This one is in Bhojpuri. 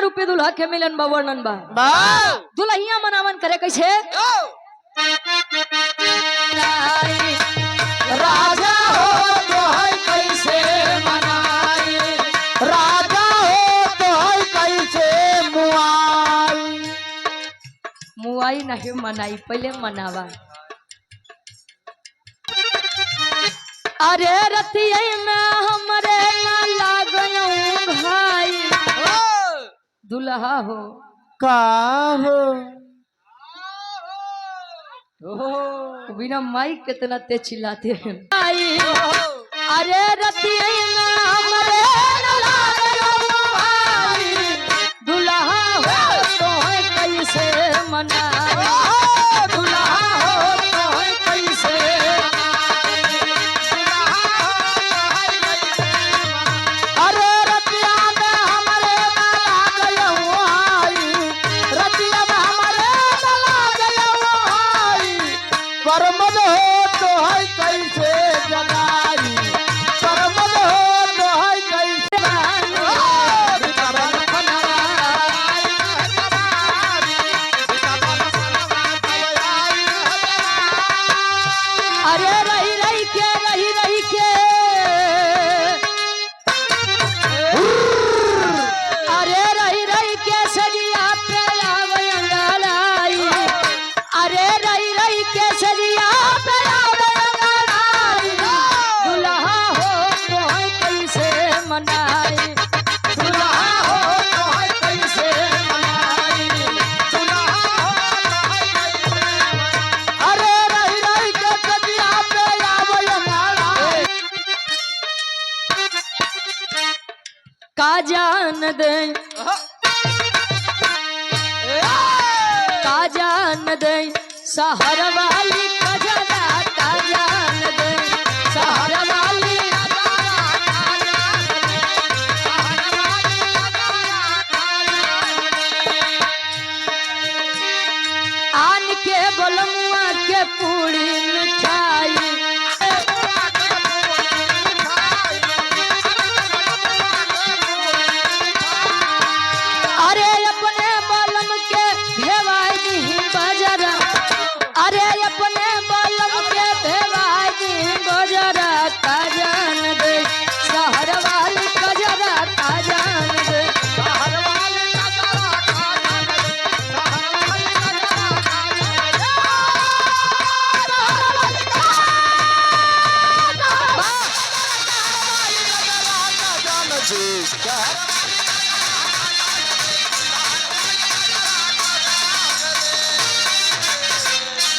रूपे दुल्हा के मिलन बा वर्णन बा दुल्हिया मनावन करे कैसे राजा हो तो है कैसे मनाई राजा हो तो है कैसे मुआई मुआई नहीं मनाई पहले मनावा अरे रतिया में हमरे ना लागयो भाई दुल्हा हो का हो बिना माइक कितना तेज चिल्लाते हैं अरे रतिया में हमरे ना लागयो भाई दुल्हा हो तो है कैसे मनाई दुल्हा हो तो है कैसे अरे रतिया में हमारे माला गयो आई रतिया में हमारे माला गयो आई परमद हो तो है कैसे जगाई परमद हो तो है कैसे अरे रही रही के अरे रही के सजिया पे आवंगलाई अरे रही के सजिया पे आवंगलाई दुल्हा हो तो है कैसे मनाई दुल्हा हो तो है कैसे मनाई दुल्हा अरे रही के सजिया पे आवंगलाई का जान दे का जान दे सहर वाली